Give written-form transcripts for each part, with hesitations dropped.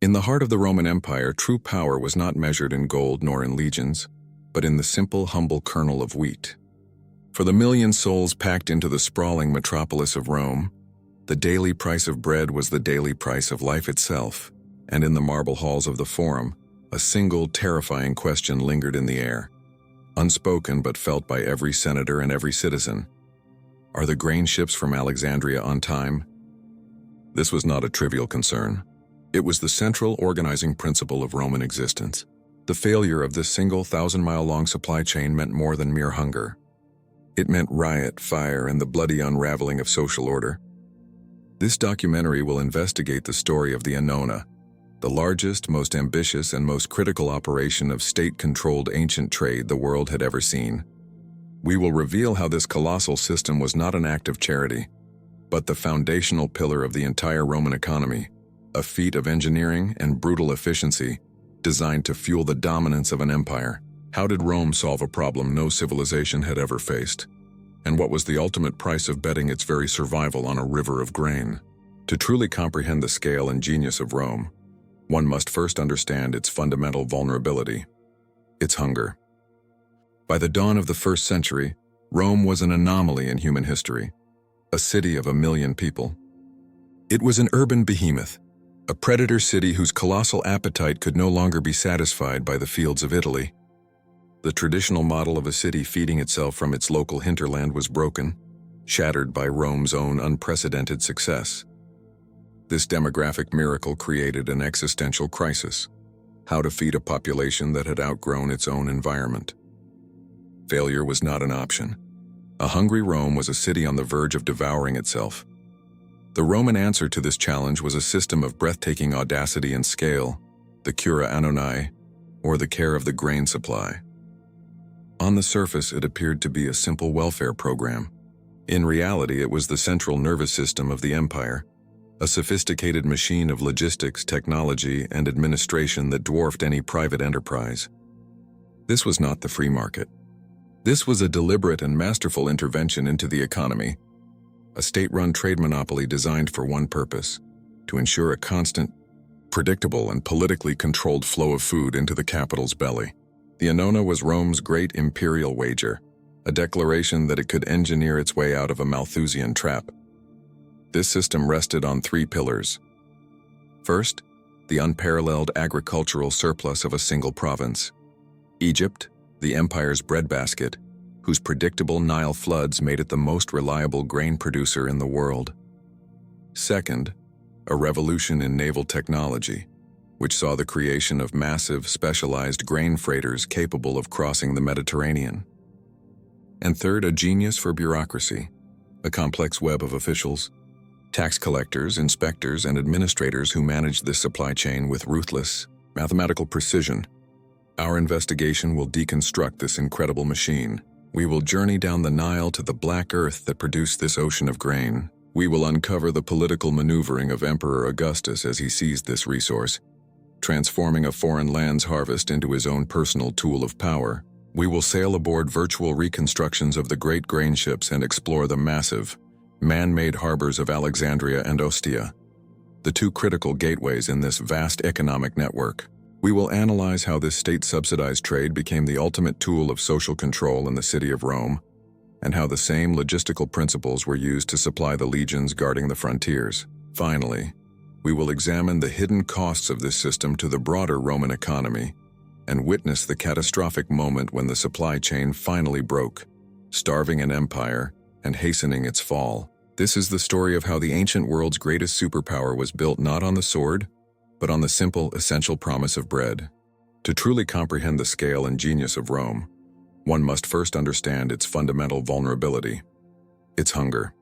In the heart of the Roman Empire, true power was not measured in gold nor in legions, but in the simple, humble kernel of wheat. For the million souls packed into the sprawling metropolis of Rome, the daily price of bread was the daily price of life itself, and in the marble halls of the Forum, a single terrifying question lingered in the air, unspoken but felt by every senator and every citizen. Are the grain ships from Alexandria on time? This was not a trivial concern. It was the central organizing principle of Roman existence. The failure of this single 1,000-mile-long supply chain meant more than mere hunger. It meant riot, fire, and the bloody unraveling of social order. This documentary will investigate the story of the Annona, the largest, most ambitious, and most critical operation of state-controlled ancient trade the world had ever seen. We will reveal how this colossal system was not an act of charity, but the foundational pillar of the entire Roman economy, a feat of engineering and brutal efficiency designed to fuel the dominance of an empire. How did Rome solve a problem no civilization had ever faced? And what was the ultimate price of betting its very survival on a river of grain? To truly comprehend the scale and genius of Rome, one must first understand its fundamental vulnerability, its hunger. By the dawn of the 1st century, Rome was an anomaly in human history, a city of 1 million people. It was an urban behemoth, a predator city whose colossal appetite could no longer be satisfied by the fields of Italy. The traditional model of a city feeding itself from its local hinterland was broken, shattered by Rome's own unprecedented success. This demographic miracle created an existential crisis: how to feed a population that had outgrown its own environment. Failure was not an option. A hungry Rome was a city on the verge of devouring itself. The Roman answer to this challenge was a system of breathtaking audacity and scale, the cura Annona, or the care of the grain supply. On the surface, it appeared to be a simple welfare program. In reality, it was the central nervous system of the empire, a sophisticated machine of logistics, technology, and administration that dwarfed any private enterprise. This was not the free market. This was a deliberate and masterful intervention into the economy, a state-run trade monopoly designed for one purpose: to ensure a constant, predictable, and politically controlled flow of food into the capital's belly. The Annona was Rome's great imperial wager, a declaration that it could engineer its way out of a Malthusian trap. This system rested on 3 pillars. First, the unparalleled agricultural surplus of a single province. Egypt, the empire's breadbasket, whose predictable Nile floods made it the most reliable grain producer in the world. Second, a revolution in naval technology, which saw the creation of massive, specialized grain freighters capable of crossing the Mediterranean. And third, a genius for bureaucracy, a complex web of officials, tax collectors, inspectors, and administrators who managed this supply chain with ruthless, mathematical precision. Our investigation will deconstruct this incredible machine. We will journey down the Nile to the black earth that produced this ocean of grain. We will uncover the political maneuvering of Emperor Augustus as he seized this resource, transforming a foreign land's harvest into his own personal tool of power. We will sail aboard virtual reconstructions of the great grain ships and explore the massive, man-made harbors of Alexandria and Ostia, the 2 critical gateways in this vast economic network. We will analyze how this state-subsidized trade became the ultimate tool of social control in the city of Rome, and how the same logistical principles were used to supply the legions guarding the frontiers. Finally, we will examine the hidden costs of this system to the broader Roman economy and witness the catastrophic moment when the supply chain finally broke, starving an empire and hastening its fall. This is the story of how the ancient world's greatest superpower was built not on the sword, but on the simple, essential promise of bread. To truly comprehend the scale and genius of Rome, one must first understand its fundamental vulnerability, its hunger.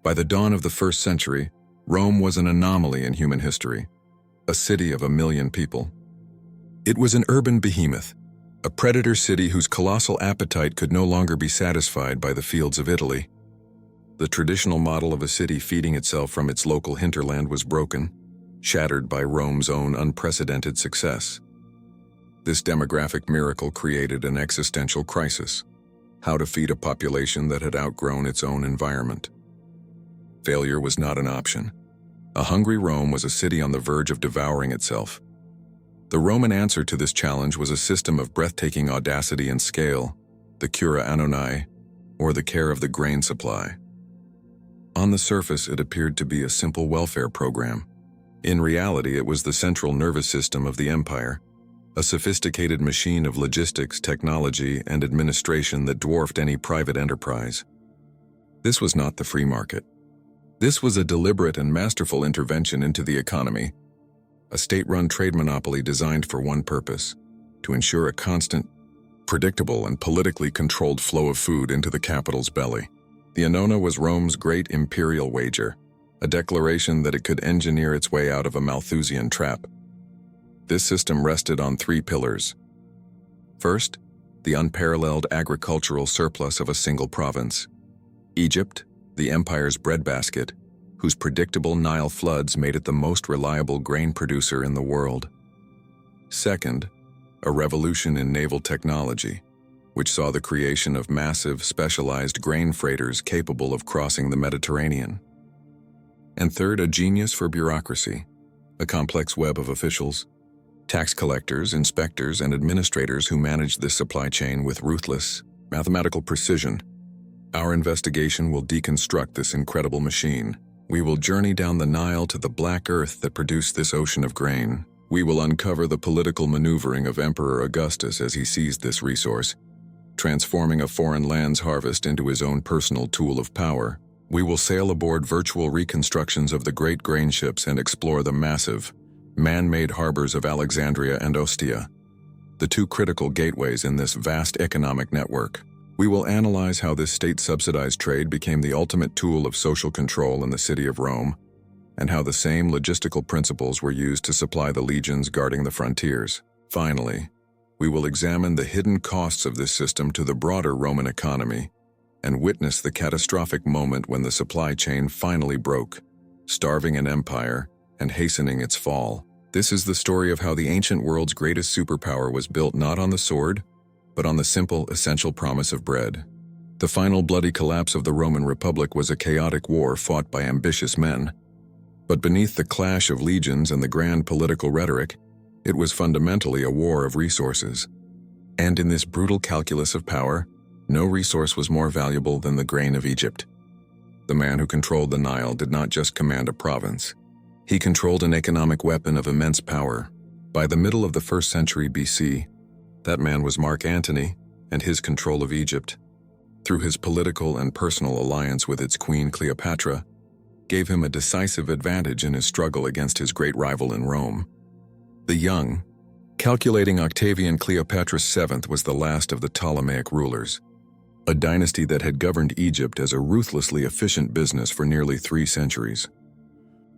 By the dawn of the 1st century, Rome was an anomaly in human history, a city of 1 million people. It was an urban behemoth, a predator city whose colossal appetite could no longer be satisfied by the fields of Italy. The traditional model of a city feeding itself from its local hinterland was broken, shattered by Rome's own unprecedented success. This demographic miracle created an existential crisis: how to feed a population that had outgrown its own environment. Failure was not an option. A hungry Rome was a city on the verge of devouring itself. The Roman answer to this challenge was a system of breathtaking audacity and scale, the cura Annona, or the care of the grain supply. On the surface, it appeared to be a simple welfare program. In reality, it was the central nervous system of the empire, a sophisticated machine of logistics, technology, and administration that dwarfed any private enterprise. This was not the free market. This was a deliberate and masterful intervention into the economy, a state-run trade monopoly designed for one purpose: to ensure a constant, predictable, and politically controlled flow of food into the capital's belly. The Annona was Rome's great imperial wager, a declaration that it could engineer its way out of a Malthusian trap. This system rested on three pillars. First, the unparalleled agricultural surplus of a single province. Egypt, the empire's breadbasket, whose predictable Nile floods made it the most reliable grain producer in the world. Second, a revolution in naval technology, which saw the creation of massive, specialized grain freighters capable of crossing the Mediterranean. And third, a genius for bureaucracy, a complex web of officials, tax collectors, inspectors, and administrators who managed this supply chain with ruthless, mathematical precision. Our investigation will deconstruct this incredible machine. We will journey down the Nile to the black earth that produced this ocean of grain. We will uncover the political maneuvering of Emperor Augustus as he seized this resource, transforming a foreign land's harvest into his own personal tool of power. We will sail aboard virtual reconstructions of the great grain ships and explore the massive, man-made harbors of Alexandria and Ostia, the two critical gateways in this vast economic network. We will analyze how this state-subsidized trade became the ultimate tool of social control in the city of Rome, and how the same logistical principles were used to supply the legions guarding the frontiers. Finally, we will examine the hidden costs of this system to the broader Roman economy and witness the catastrophic moment when the supply chain finally broke, starving an empire and hastening its fall. This is the story of how the ancient world's greatest superpower was built not on the sword, but on the simple, essential promise of bread. The final bloody collapse of the Roman Republic was a chaotic war fought by ambitious men. But beneath the clash of legions and the grand political rhetoric, it was fundamentally a war of resources. And in this brutal calculus of power, no resource was more valuable than the grain of Egypt. The man who controlled the Nile did not just command a province. He controlled an economic weapon of immense power. By the middle of the 1st century BC, that man was Mark Antony and his control of Egypt, through his political and personal alliance with its queen Cleopatra, gave him a decisive advantage in his struggle against his great rival in Rome. The young, calculating Octavian Cleopatra's VII was the last of the Ptolemaic rulers, a dynasty that had governed Egypt as a ruthlessly efficient business for nearly 3 centuries.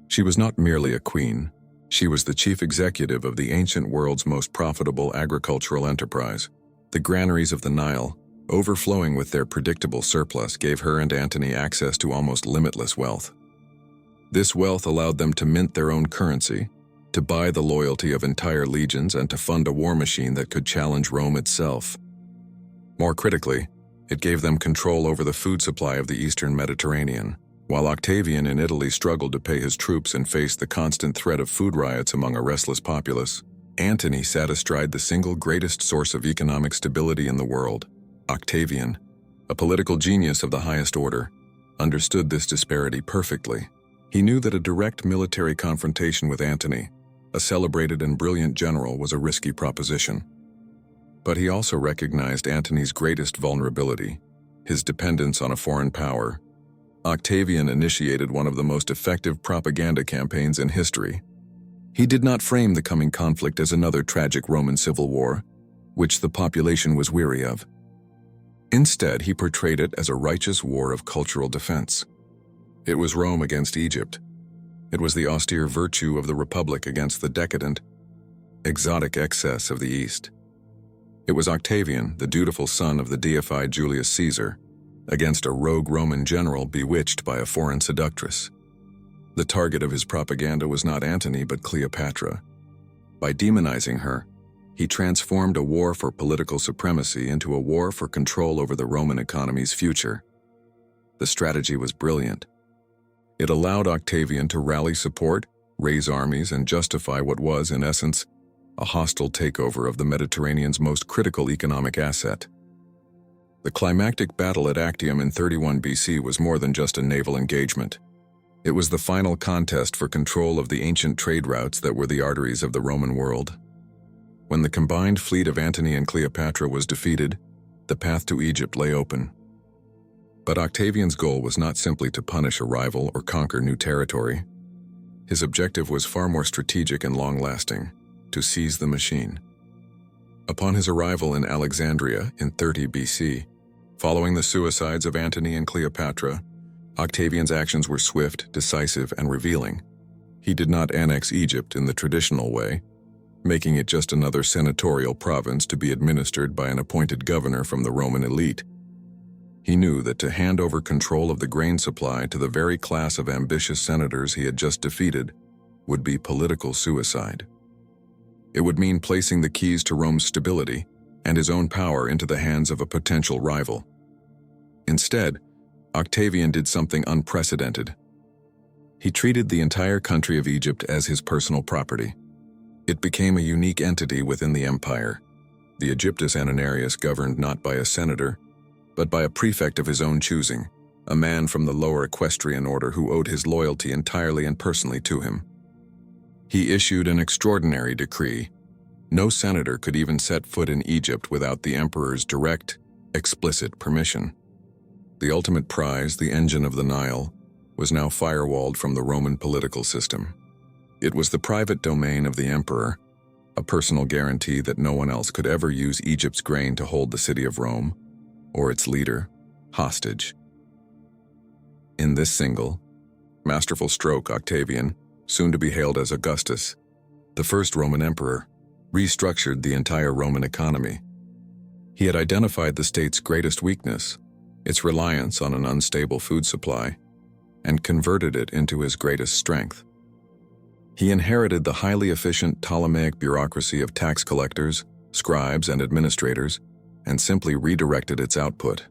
She was not merely a queen, she was the chief executive of the ancient world's most profitable agricultural enterprise. The granaries of the Nile, overflowing with their predictable surplus, gave her and Antony access to almost limitless wealth. This wealth allowed them to mint their own currency, to buy the loyalty of entire legions, and to fund a war machine that could challenge Rome itself. More critically, it gave them control over the food supply of the eastern Mediterranean. While Octavian in Italy struggled to pay his troops and faced the constant threat of food riots among a restless populace, Antony sat astride the single greatest source of economic stability in the world. Octavian, a political genius of the highest order, understood this disparity perfectly. He knew that a direct military confrontation with Antony, a celebrated and brilliant general, was a risky proposition. But he also recognized Antony's greatest vulnerability, his dependence on a foreign power. Octavian initiated one of the most effective propaganda campaigns in history. He did not frame the coming conflict as another tragic Roman civil war, which the population was weary of. Instead, he portrayed it as a righteous war of cultural defense. It was Rome against Egypt. It was the austere virtue of the Republic against the decadent, exotic excess of the East. It was Octavian, the dutiful son of the deified Julius Caesar, against a rogue Roman general bewitched by a foreign seductress. The target of his propaganda was not Antony but Cleopatra. By demonizing her, he transformed a war for political supremacy into a war for control over the Roman economy's future. The strategy was brilliant. It allowed Octavian to rally support, raise armies, and justify what was, in essence, a hostile takeover of the Mediterranean's most critical economic asset. The climactic battle at Actium in 31 BC was more than just a naval engagement. It was the final contest for control of the ancient trade routes that were the arteries of the Roman world. When the combined fleet of Antony and Cleopatra was defeated, the path to Egypt lay open. But Octavian's goal was not simply to punish a rival or conquer new territory. His objective was far more strategic and long-lasting: to seize the machine. Upon his arrival in Alexandria in 30 BC, following the suicides of Antony and Cleopatra, Octavian's actions were swift, decisive, and revealing. He did not annex Egypt in the traditional way, making it just another senatorial province to be administered by an appointed governor from the Roman elite. He knew that to hand over control of the grain supply to the very class of ambitious senators he had just defeated would be political suicide. It would mean placing the keys to Rome's stability and his own power into the hands of a potential rival. Instead, Octavian did something unprecedented. He treated the entire country of Egypt as his personal property. It became a unique entity within the empire. The Aegyptus Annonarius governed not by a senator, but by a prefect of his own choosing, a man from the lower equestrian order who owed his loyalty entirely and personally to him. He issued an extraordinary decree. No senator could even set foot in Egypt without the emperor's direct, explicit permission. The ultimate prize, the engine of the Nile, was now firewalled from the Roman political system. It was the private domain of the emperor, a personal guarantee that no one else could ever use Egypt's grain to hold the city of Rome, or its leader, hostage. In this single, masterful stroke, Octavian, soon to be hailed as Augustus, the first Roman emperor, restructured the entire Roman economy. He had identified the state's greatest weakness, its reliance on an unstable food supply, and converted it into his greatest strength. He inherited the highly efficient Ptolemaic bureaucracy of tax collectors, scribes, and administrators, and simply redirected its output.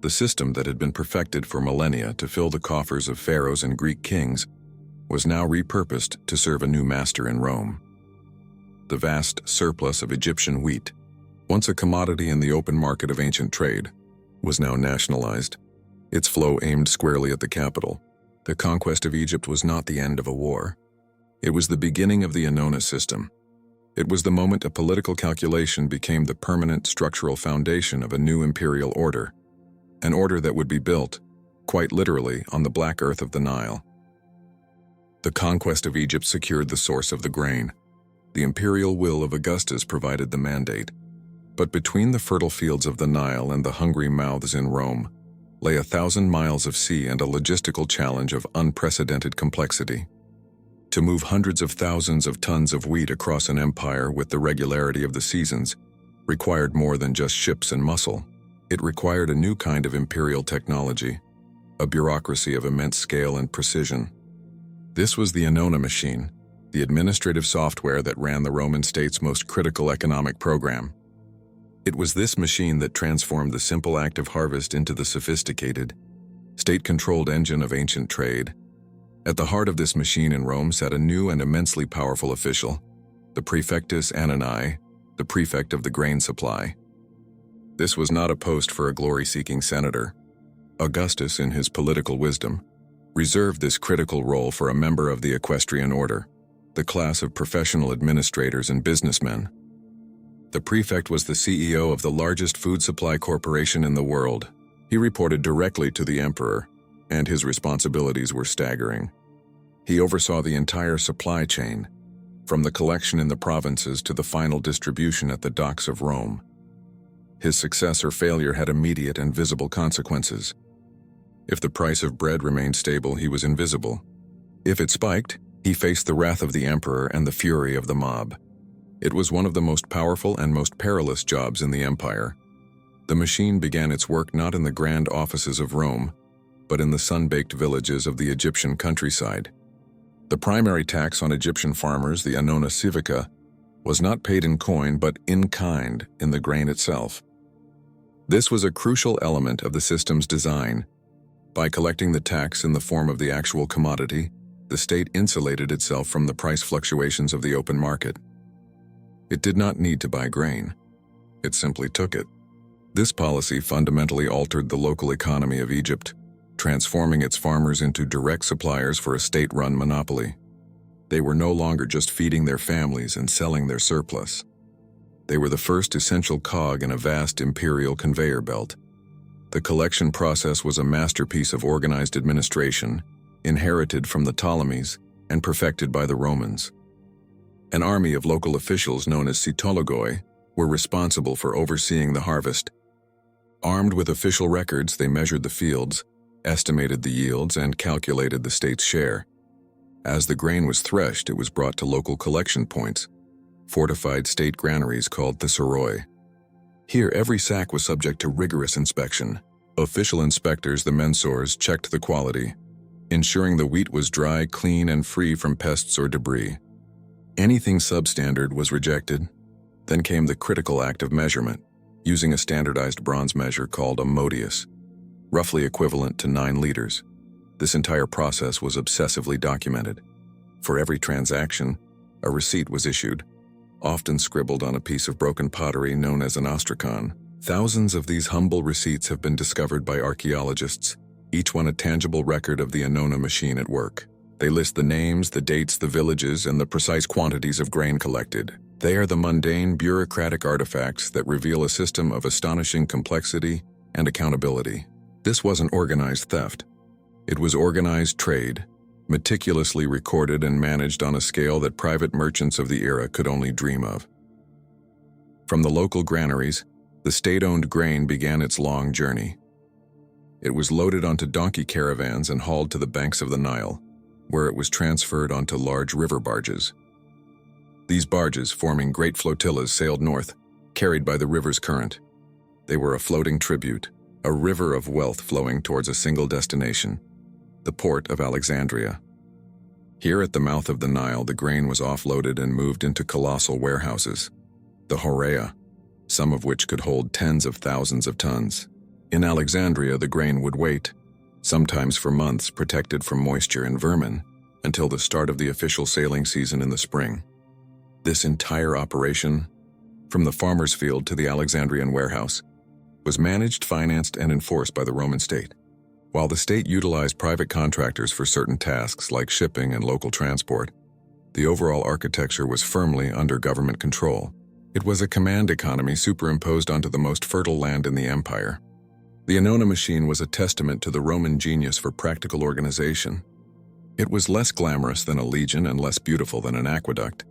The system that had been perfected for millennia to fill the coffers of pharaohs and Greek kings was now repurposed to serve a new master in Rome. The vast surplus of Egyptian wheat, once a commodity in the open market of ancient trade, was now nationalized, its flow aimed squarely at the capital. The conquest of Egypt was not the end of a war. It was the beginning of the Annona system. It was the moment a political calculation became the permanent structural foundation of a new imperial order, an order that would be built, quite literally, on the black earth of the Nile. The conquest of Egypt secured the source of the grain. The imperial will of Augustus provided the mandate. But between the fertile fields of the Nile and the hungry mouths in Rome lay 1,000 miles of sea and a logistical challenge of unprecedented complexity. To move hundreds of thousands of tons of wheat across an empire with the regularity of the seasons required more than just ships and muscle. It required a new kind of imperial technology, a bureaucracy of immense scale and precision. This was the Annona machine, the administrative software that ran the Roman state's most critical economic program. It was this machine that transformed the simple act of harvest into the sophisticated, state-controlled engine of ancient trade. At the heart of this machine in Rome sat a new and immensely powerful official, the Praefectus Annoni, the prefect of the grain supply. This was not a post for a glory-seeking senator. Augustus, in his political wisdom, reserved this critical role for a member of the equestrian order, the class of professional administrators and businessmen. The prefect was the CEO of the largest food supply corporation in the world. He reported directly to the emperor, and his responsibilities were staggering. He oversaw the entire supply chain, from the collection in the provinces to the final distribution at the docks of Rome. His success or failure had immediate and visible consequences. If the price of bread remained stable, he was invisible. If it spiked, he faced the wrath of the emperor and the fury of the mob. It was one of the most powerful and most perilous jobs in the empire. The machine began its work not in the grand offices of Rome, but in the sun-baked villages of the Egyptian countryside. The primary tax on Egyptian farmers, the Annona civica, was not paid in coin but in kind in the grain itself. This was a crucial element of the system's design. By collecting the tax in the form of the actual commodity, the state insulated itself from the price fluctuations of the open market. It did not need to buy grain. It simply took it. This policy fundamentally altered the local economy of Egypt, transforming its farmers into direct suppliers for a state-run monopoly. They were no longer just feeding their families and selling their surplus. They were the first essential cog in a vast imperial conveyor belt. The collection process was a masterpiece of organized administration, inherited from the Ptolemies and perfected by the Romans. An army of local officials known as Cetologoi were responsible for overseeing the harvest. Armed with official records, they measured the fields, estimated the yields, and calculated the state's share. As the grain was threshed, it was brought to local collection points, fortified state granaries called thesauroi. Here, every sack was subject to rigorous inspection. Official inspectors, the mensors, checked the quality, ensuring the wheat was dry, clean, and free from pests or debris. Anything substandard was rejected. Then came the critical act of measurement, using a standardized bronze measure called a modius, roughly equivalent to 9 liters. This entire process was obsessively documented. For every transaction, a receipt was issued, often scribbled on a piece of broken pottery known as an ostrakon. Thousands of these humble receipts have been discovered by archaeologists, each one a tangible record of the Annona machine at work. They list the names, the dates, the villages, and the precise quantities of grain collected. They are the mundane, bureaucratic artifacts that reveal a system of astonishing complexity and accountability. This wasn't organized theft. It was organized trade, meticulously recorded and managed on a scale that private merchants of the era could only dream of. From the local granaries, the state-owned grain began its long journey. It was loaded onto donkey caravans and hauled to the banks of the Nile, where it was transferred onto large river barges. These barges, forming great flotillas, sailed north, carried by the river's current. They were a floating tribute, a river of wealth flowing towards a single destination, the port of Alexandria. Here at the mouth of the Nile, the grain was offloaded and moved into colossal warehouses, the Horea, some of which could hold tens of thousands of tons. In Alexandria, the grain would wait, sometimes for months, protected from moisture and vermin, until the start of the official sailing season in the spring. This entire operation, from the farmer's field to the Alexandrian warehouse, was managed, financed, and enforced by the Roman state. While the state utilized private contractors for certain tasks like shipping and local transport, the overall architecture was firmly under government control. It was a command economy superimposed onto the most fertile land in the empire. The Annona machine was a testament to the Roman genius for practical organization. It was less glamorous than a legion and less beautiful than an aqueduct,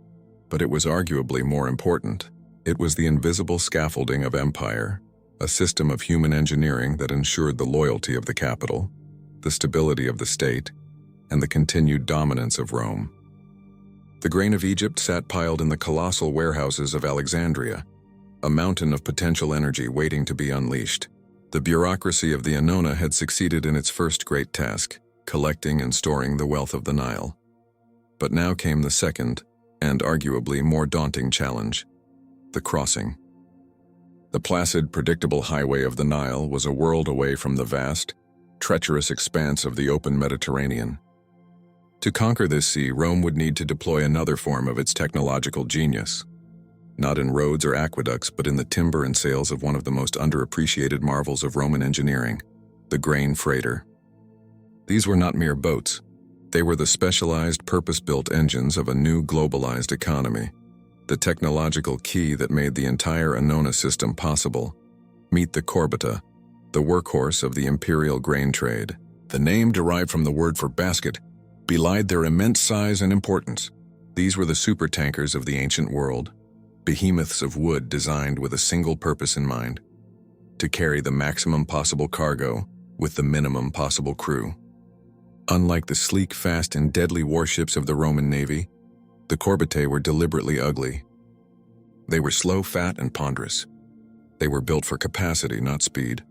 but it was arguably more important. It was the invisible scaffolding of empire, a system of human engineering that ensured the loyalty of the capital, the stability of the state, and the continued dominance of Rome. The grain of Egypt sat piled in the colossal warehouses of Alexandria, a mountain of potential energy waiting to be unleashed. The bureaucracy of the Annona had succeeded in its first great task, collecting and storing the wealth of the Nile. But now came the second, and arguably more daunting challenge: the crossing. The placid, predictable highway of the Nile was a world away from the vast, treacherous expanse of the open Mediterranean. To conquer this sea, Rome would need to deploy another form of its technological genius. Not in roads or aqueducts, but in the timber and sails of one of the most underappreciated marvels of Roman engineering, the grain freighter. These were not mere boats. They were the specialized, purpose-built engines of a new globalized economy, the technological key that made the entire Annona system possible. Meet the Corbetta, the workhorse of the Imperial grain trade. The name, derived from the word for basket, belied their immense size and importance. These were the supertankers of the ancient world, behemoths of wood designed with a single purpose in mind: to carry the maximum possible cargo with the minimum possible crew. Unlike the sleek, fast, and deadly warships of the Roman Navy, the corbettae were deliberately ugly. They were slow, fat, and ponderous. They were built for capacity, not speed,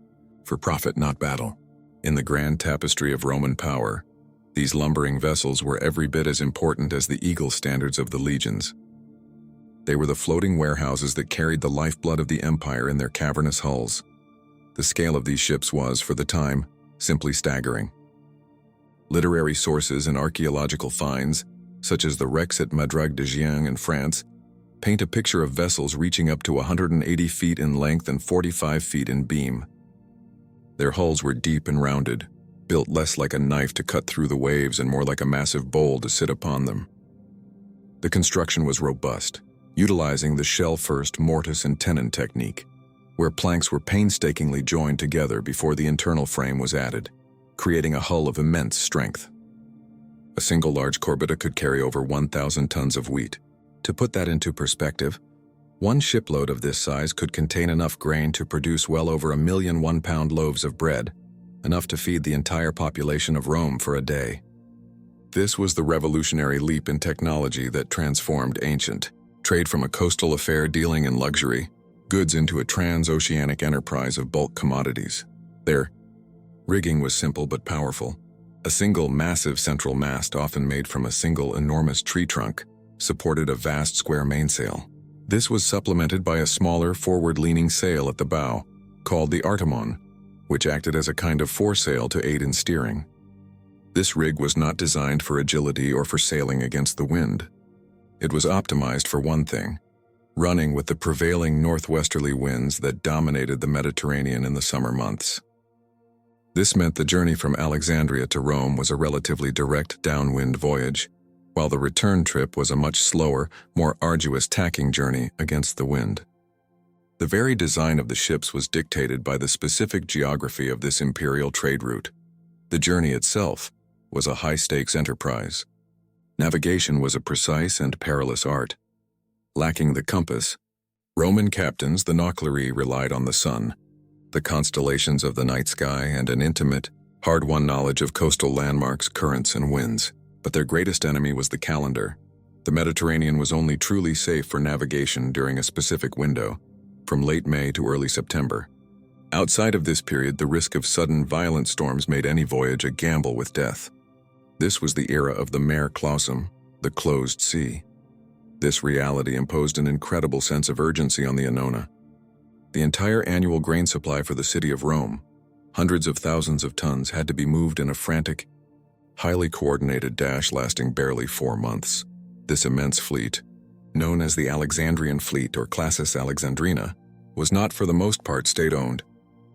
for profit, not battle. In the grand tapestry of Roman power, these lumbering vessels were every bit as important as the eagle standards of the legions. They were the floating warehouses that carried the lifeblood of the empire in their cavernous hulls. The scale of these ships was, for the time, simply staggering. Literary sources and archaeological finds, such as the wrecks at Madrague de Giang in France, paint a picture of vessels reaching up to 180 feet in length and 45 feet in beam. Their hulls were deep and rounded, built less like a knife to cut through the waves and more like a massive bowl to sit upon them. The construction was robust, utilizing the shell-first mortise and tenon technique, where planks were painstakingly joined together before the internal frame was added, creating a hull of immense strength. A single large corbetta could carry over 1,000 tons of wheat. To put that into perspective, one shipload of this size could contain enough grain to produce well over 1,000,000 one-pound loaves of bread, enough to feed the entire population of Rome for a day. This was the revolutionary leap in technology that transformed ancient trade from a coastal affair dealing in luxury goods into a transoceanic enterprise of bulk commodities. Their rigging was simple but powerful. A single massive central mast, often made from a single enormous tree trunk, supported a vast square mainsail. This was supplemented by a smaller forward-leaning sail at the bow, called the artemon, which acted as a kind of foresail to aid in steering. This rig was not designed for agility or for sailing against the wind. It was optimized for one thing: running with the prevailing northwesterly winds that dominated the Mediterranean in the summer months. This meant the journey from Alexandria to Rome was a relatively direct downwind voyage, while the return trip was a much slower, more arduous tacking journey against the wind. The very design of the ships was dictated by the specific geography of this imperial trade route. The journey itself was a high-stakes enterprise. Navigation was a precise and perilous art. Lacking the compass, Roman captains, the Naucleri, relied on the sun, the constellations of the night sky, and an intimate, hard-won knowledge of coastal landmarks, currents, and winds. But their greatest enemy was the calendar. The Mediterranean was only truly safe for navigation during a specific window, from late May to early September. Outside of this period, the risk of sudden violent storms made any voyage a gamble with death. This was the era of the mare clausum, the closed sea. This reality imposed an incredible sense of urgency on the Annona. The entire annual grain supply for the city of Rome, hundreds of thousands of tons, had to be moved in a frantic, highly coordinated dash lasting barely 4 months. This immense fleet, known as the Alexandrian fleet or Classis Alexandrina, was not for the most part state-owned.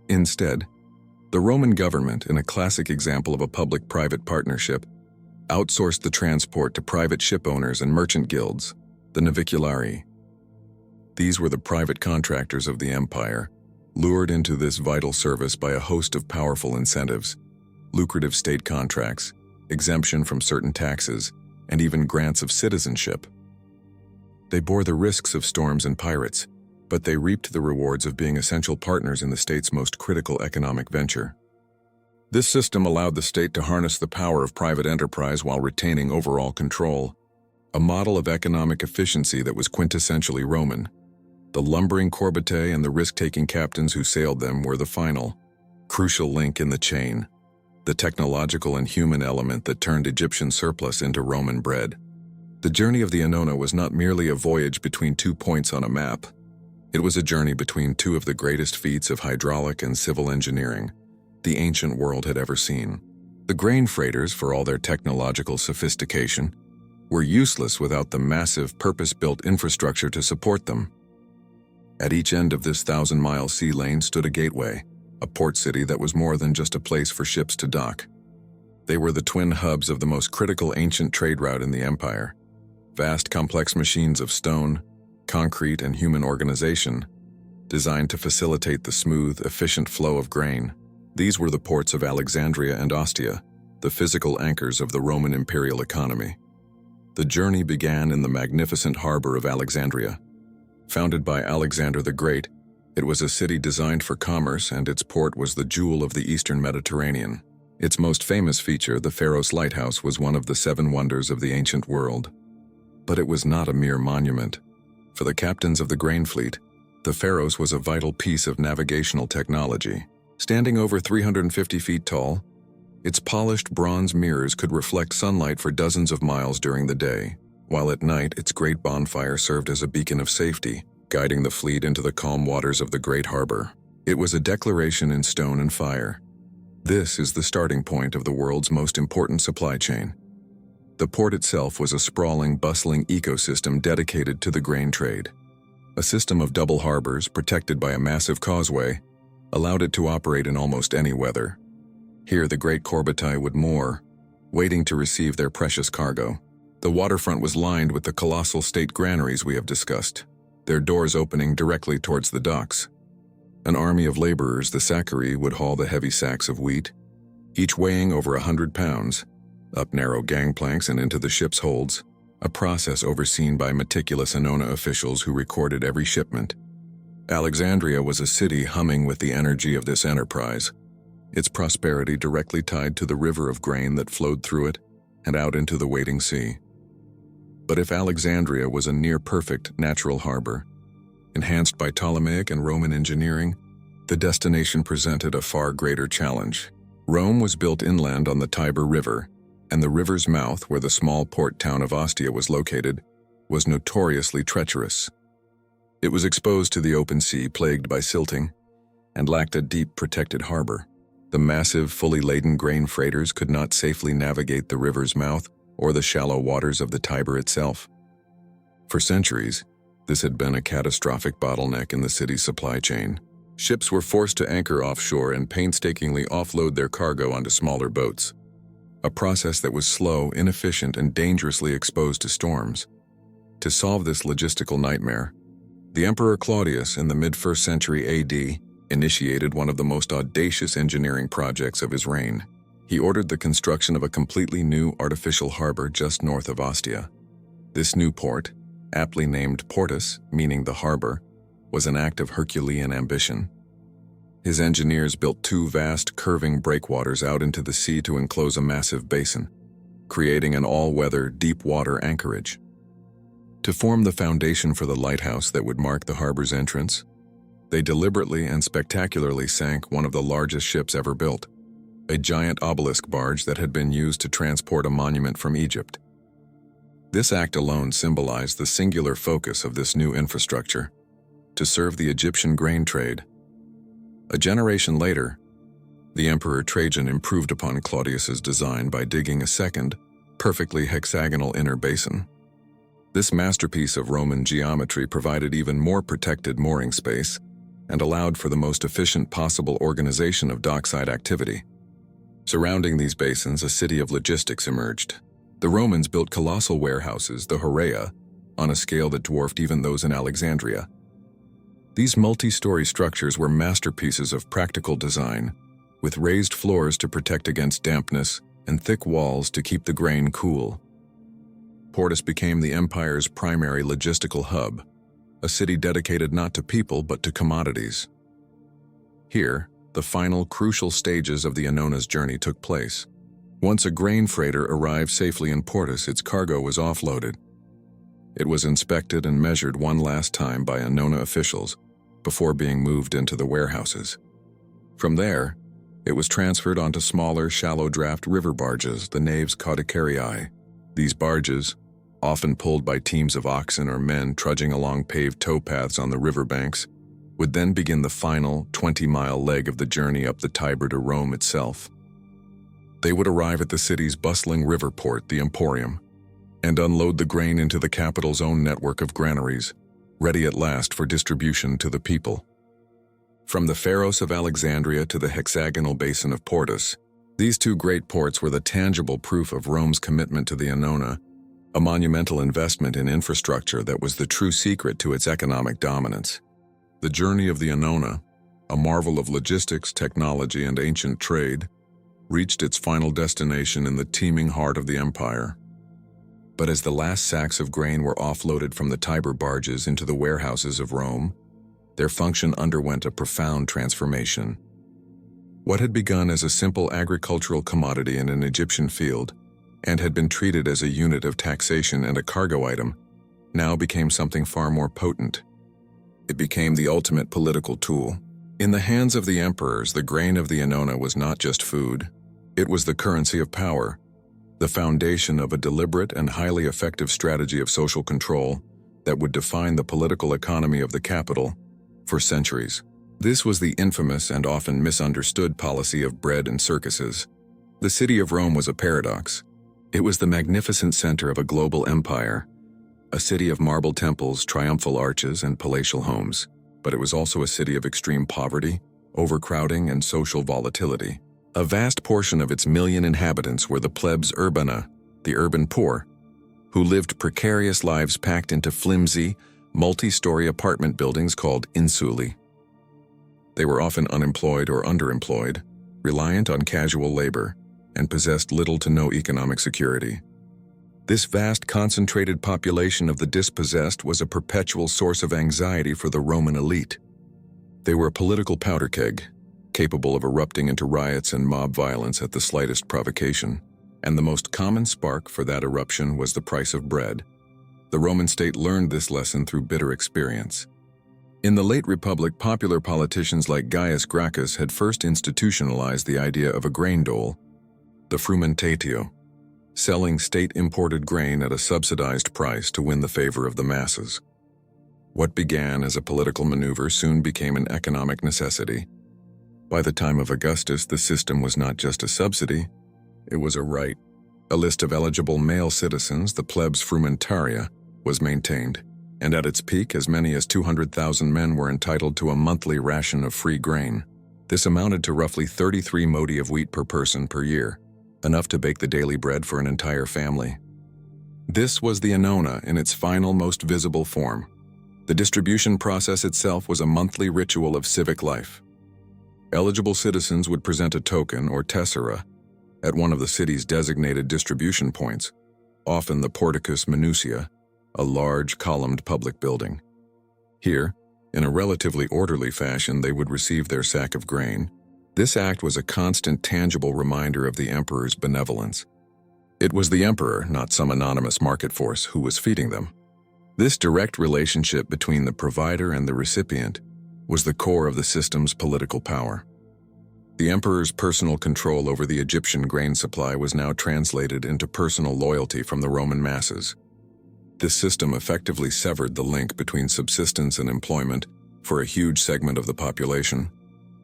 Instead, the Roman government, in a classic example of a public-private partnership, outsourced the transport to private ship owners and merchant guilds, the naviculari. These were the private contractors of the empire, lured into this vital service by a host of powerful incentives, lucrative state contracts, exemption from certain taxes, and even grants of citizenship. They bore the risks of storms and pirates, but they reaped the rewards of being essential partners in the state's most critical economic venture. This system allowed the state to harness the power of private enterprise while retaining overall control, a model of economic efficiency that was quintessentially Roman. The lumbering corbettae and the risk-taking captains who sailed them were the final, crucial link in the chain, the technological and human element that turned Egyptian surplus into Roman bread. The journey of the Annona was not merely a voyage between 2 points on a map. It was a journey between 2 of the greatest feats of hydraulic and civil engineering the ancient world had ever seen. The grain freighters, for all their technological sophistication, were useless without the massive, purpose-built infrastructure to support them. At each end of this 1,000-mile sea lane stood a gateway, a port city that was more than just a place for ships to dock. They were the twin hubs of the most critical ancient trade route in the empire. Vast, complex machines of stone, concrete, and human organization, designed to facilitate the smooth, efficient flow of grain. These were the ports of Alexandria and Ostia, the physical anchors of the Roman imperial economy. The journey began in the magnificent harbor of Alexandria. Founded by Alexander the Great, it was a city designed for commerce, and its port was the jewel of the eastern Mediterranean. Its most famous feature, the Pharos Lighthouse, was one of the 7 wonders of the ancient world. But it was not a mere monument. For the captains of the grain fleet, the Pharos was a vital piece of navigational technology. Standing over 350 feet tall, its polished bronze mirrors could reflect sunlight for dozens of miles during the day, while at night its great bonfire served as a beacon of safety, guiding the fleet into the calm waters of the great harbor. It was a declaration in stone and fire. This is the starting point of the world's most important supply chain. The port itself was a sprawling, bustling ecosystem dedicated to the grain trade. A system of double harbors, protected by a massive causeway, allowed it to operate in almost any weather. Here the great corbettae would moor, waiting to receive their precious cargo. The waterfront was lined with the colossal state granaries we have discussed, their doors opening directly towards the docks. An army of laborers, the saccari, would haul the heavy sacks of wheat, each weighing over 100 pounds, up narrow gangplanks and into the ship's holds, a process overseen by meticulous Annona officials who recorded every shipment. Alexandria was a city humming with the energy of this enterprise, its prosperity directly tied to the river of grain that flowed through it and out into the waiting sea. But if Alexandria was a near-perfect natural harbor, enhanced by Ptolemaic and Roman engineering, the destination presented a far greater challenge. Rome was built inland on the Tiber River, and the river's mouth, where the small port town of Ostia was located, was notoriously treacherous. It was exposed to the open sea, plagued by silting, and lacked a deep, protected harbor. The massive, fully laden grain freighters could not safely navigate the river's mouth or the shallow waters of the Tiber itself. For centuries, this had been a catastrophic bottleneck in the city's supply chain. Ships were forced to anchor offshore and painstakingly offload their cargo onto smaller boats, a process that was slow, inefficient, and dangerously exposed to storms. To solve this logistical nightmare, the Emperor Claudius, in the mid-1st century AD, initiated one of the most audacious engineering projects of his reign. He ordered the construction of a completely new artificial harbor just north of Ostia. This new port, aptly named Portus, meaning the harbor, was an act of Herculean ambition. His engineers built two vast, curving breakwaters out into the sea to enclose a massive basin, creating an all-weather, deep-water anchorage. To form the foundation for the lighthouse that would mark the harbor's entrance, they deliberately and spectacularly sank one of the largest ships ever built, a giant obelisk barge that had been used to transport a monument from Egypt. This act alone symbolized the singular focus of this new infrastructure, to serve the Egyptian grain trade. A generation later, the Emperor Trajan improved upon Claudius's design by digging a second, perfectly hexagonal inner basin. This masterpiece of Roman geometry provided even more protected mooring space and allowed for the most efficient possible organization of dockside activity. Surrounding these basins, a city of logistics emerged. The Romans built colossal warehouses, the Horaea, on a scale that dwarfed even those in Alexandria. These multi-story structures were masterpieces of practical design, with raised floors to protect against dampness and thick walls to keep the grain cool. Portus became the empire's primary logistical hub, a city dedicated not to people but to commodities. Here, the final crucial stages of the Annona's journey took place. Once a grain freighter arrived safely in Portus, its cargo was offloaded. It was inspected and measured one last time by Annona officials before being moved into the warehouses. From there, it was transferred onto smaller, shallow-draft river barges, the naves caudicariae. These barges, often pulled by teams of oxen or men trudging along paved towpaths on the riverbanks, would then begin the final 20-mile leg of the journey up the Tiber to Rome itself. They would arrive at the city's bustling river port, the Emporium, and unload the grain into the capital's own network of granaries, ready at last for distribution to the people. From the Pharos of Alexandria to the hexagonal basin of Portus, these two great ports were the tangible proof of Rome's commitment to the Annona, a monumental investment in infrastructure that was the true secret to its economic dominance. The journey of the Annona, a marvel of logistics, technology, and ancient trade, reached its final destination in the teeming heart of the empire. But as the last sacks of grain were offloaded from the Tiber barges into the warehouses of Rome, their function underwent a profound transformation. What had begun as a simple agricultural commodity in an Egyptian field, and had been treated as a unit of taxation and a cargo item, now became something far more potent. It became the ultimate political tool. In the hands of the emperors, the grain of the Annona was not just food. It was the currency of power, the foundation of a deliberate and highly effective strategy of social control that would define the political economy of the capital for centuries. This was the infamous and often misunderstood policy of bread and circuses. The city of Rome was a paradox. It was the magnificent center of a global empire, a city of marble temples, triumphal arches, and palatial homes. But it was also a city of extreme poverty, overcrowding, and social volatility. A vast portion of its million inhabitants were the plebs urbana, the urban poor, who lived precarious lives packed into flimsy, multi-story apartment buildings called insuli. They were often unemployed or underemployed, reliant on casual labor, and possessed little to no economic security. This vast concentrated population of the dispossessed was a perpetual source of anxiety for the Roman elite. They were a political powder keg, capable of erupting into riots and mob violence at the slightest provocation. And the most common spark for that eruption was the price of bread. The Roman state learned this lesson through bitter experience. In the late Republic, popular politicians like Gaius Gracchus had first institutionalized the idea of a grain dole, the frumentatio, selling state-imported grain at a subsidized price to win the favor of the masses. What began as a political maneuver soon became an economic necessity. By the time of Augustus, the system was not just a subsidy, it was a right. A list of eligible male citizens, the plebs frumentaria, was maintained, and at its peak, as many as 200,000 men were entitled to a monthly ration of free grain. This amounted to roughly 33 modi of wheat per person per year, enough to bake the daily bread for an entire family. This was the Annona in its final, most visible form. The distribution process itself was a monthly ritual of civic life. Eligible citizens would present a token, or tessera, at one of the city's designated distribution points, often the Porticus Minutia, a large columned public building. Here, in a relatively orderly fashion, they would receive their sack of grain. This act was a constant, tangible reminder of the emperor's benevolence. It was the emperor, not some anonymous market force, who was feeding them. This direct relationship between the provider and the recipient was the core of the system's political power. The emperor's personal control over the Egyptian grain supply was now translated into personal loyalty from the Roman masses. This system effectively severed the link between subsistence and employment for a huge segment of the population,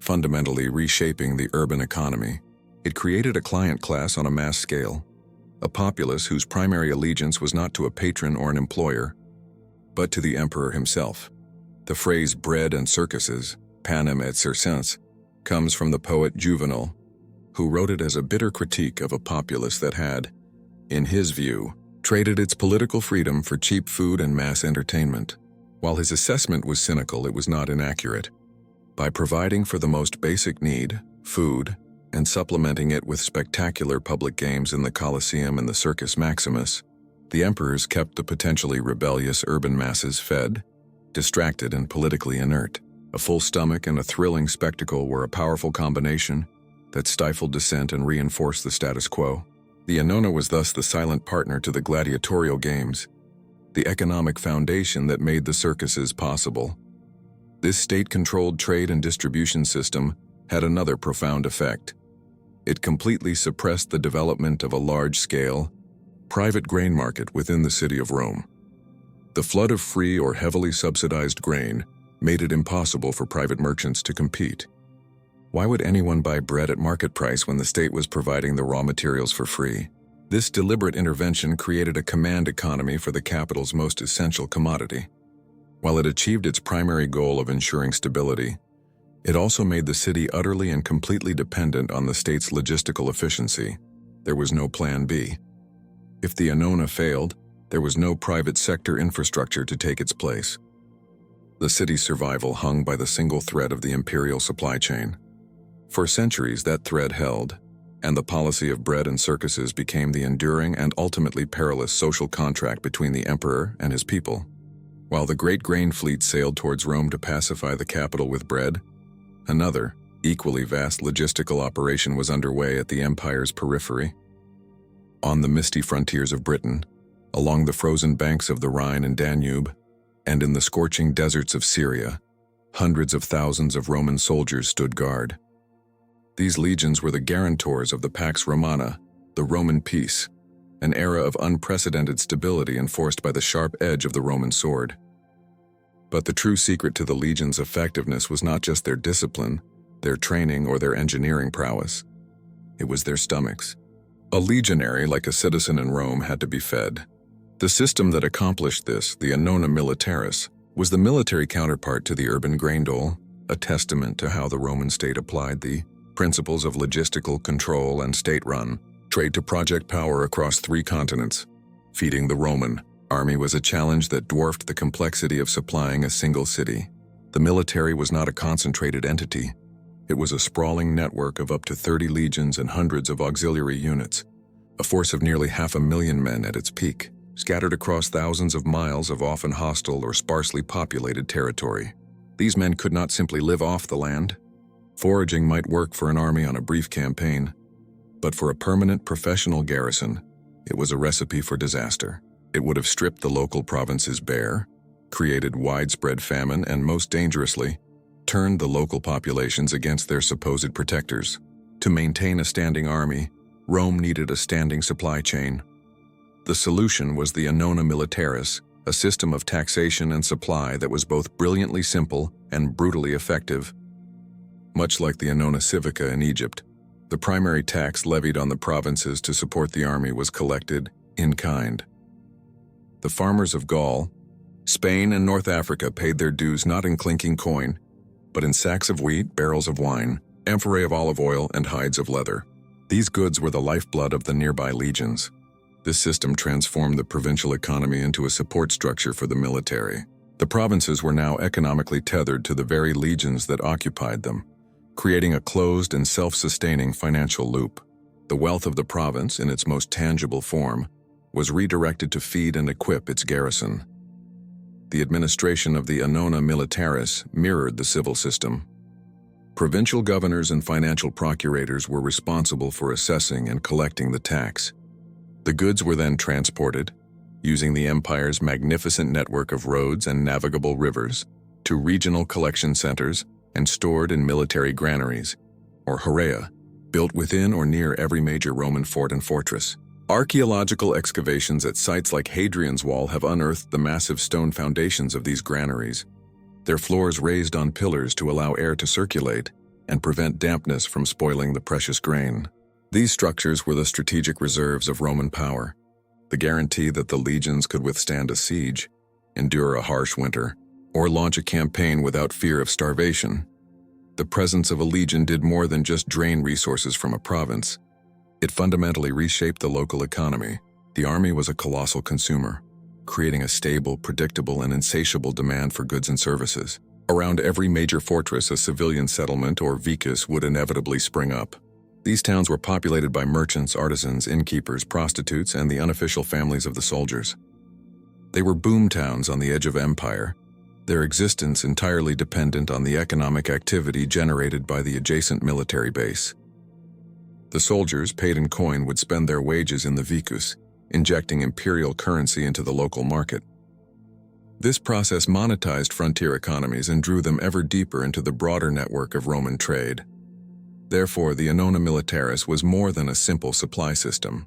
fundamentally reshaping the urban economy. It created a client class on a mass scale, a populace whose primary allegiance was not to a patron or an employer, but to the emperor himself. The phrase bread and circuses, panem et circenses, comes from the poet Juvenal, who wrote it as a bitter critique of a populace that had, in his view, traded its political freedom for cheap food and mass entertainment. While his assessment was cynical, it was not inaccurate. By providing for the most basic need, food, and supplementing it with spectacular public games in the Colosseum and the Circus Maximus, the emperors kept the potentially rebellious urban masses fed, distracted, and politically inert. A full stomach and a thrilling spectacle were a powerful combination that stifled dissent and reinforced the status quo. The Annona was thus the silent partner to the gladiatorial games, the economic foundation that made the circuses possible. This state-controlled trade and distribution system had another profound effect. It completely suppressed the development of a large-scale, private grain market within the city of Rome. The flood of free or heavily subsidized grain made it impossible for private merchants to compete. Why would anyone buy bread at market price when the state was providing the raw materials for free? This deliberate intervention created a command economy for the capital's most essential commodity. While it achieved its primary goal of ensuring stability, it also made the city utterly and completely dependent on the state's logistical efficiency. There was no plan B. If the Annona failed, there was no private sector infrastructure to take its place. The city's survival hung by the single thread of the imperial supply chain. For centuries, that thread held, and the policy of bread and circuses became the enduring and ultimately perilous social contract between the emperor and his people. While the great grain fleet sailed towards Rome to pacify the capital with bread, another, equally vast logistical operation was underway at the empire's periphery. On the misty frontiers of Britain, along the frozen banks of the Rhine and Danube, and in the scorching deserts of Syria, hundreds of thousands of Roman soldiers stood guard. These legions were the guarantors of the Pax Romana, the Roman peace, an era of unprecedented stability enforced by the sharp edge of the Roman sword. But the true secret to the legion's effectiveness was not just their discipline, their training, or their engineering prowess. It was their stomachs. A legionary, like a citizen in Rome, had to be fed. The system that accomplished this, the Annona militaris, was the military counterpart to the urban grain dole, a testament to how the Roman state applied the principles of logistical control and state-run trade to project power across 3 continents. Feeding the Roman army was a challenge that dwarfed the complexity of supplying a single city. The military was not a concentrated entity. It was a sprawling network of up to 30 legions and hundreds of auxiliary units, a force of nearly 500,000 men at its peak, scattered across thousands of miles of often hostile or sparsely populated territory. These men could not simply live off the land. Foraging might work for an army on a brief campaign, but for a permanent professional garrison, it was a recipe for disaster. It would have stripped the local provinces bare, created widespread famine, and most dangerously, turned the local populations against their supposed protectors. To maintain a standing army, Rome needed a standing supply chain. The solution was the Annona militaris, a system of taxation and supply that was both brilliantly simple and brutally effective. Much like the Annona civica in Egypt, the primary tax levied on the provinces to support the army was collected in kind. The farmers of Gaul, Spain, and North Africa paid their dues not in clinking coin, but in sacks of wheat, barrels of wine, amphorae of olive oil, and hides of leather. These goods were the lifeblood of the nearby legions. This system transformed the provincial economy into a support structure for the military. The provinces were now economically tethered to the very legions that occupied them, creating a closed and self-sustaining financial loop. The wealth of the province, in its most tangible form, was redirected to feed and equip its garrison. The administration of the Annona militaris mirrored the civil system. Provincial governors and financial procurators were responsible for assessing and collecting the tax. The goods were then transported, using the empire's magnificent network of roads and navigable rivers, to regional collection centers and stored in military granaries, or horea, built within or near every major Roman fort and fortress. Archaeological excavations at sites like Hadrian's Wall have unearthed the massive stone foundations of these granaries, their floors raised on pillars to allow air to circulate and prevent dampness from spoiling the precious grain. These structures were the strategic reserves of Roman power, the guarantee that the legions could withstand a siege, endure a harsh winter, or launch a campaign without fear of starvation. The presence of a legion did more than just drain resources from a province. It fundamentally reshaped the local economy. The army was a colossal consumer, creating a stable, predictable, and insatiable demand for goods and services. Around every major fortress, a civilian settlement or vicus would inevitably spring up. These towns were populated by merchants, artisans, innkeepers, prostitutes, and the unofficial families of the soldiers. They were boom towns on the edge of empire, their existence entirely dependent on the economic activity generated by the adjacent military base. The soldiers, paid in coin, would spend their wages in the vicus, injecting imperial currency into the local market. This process monetized frontier economies and drew them ever deeper into the broader network of Roman trade. Therefore, the Annona militaris was more than a simple supply system.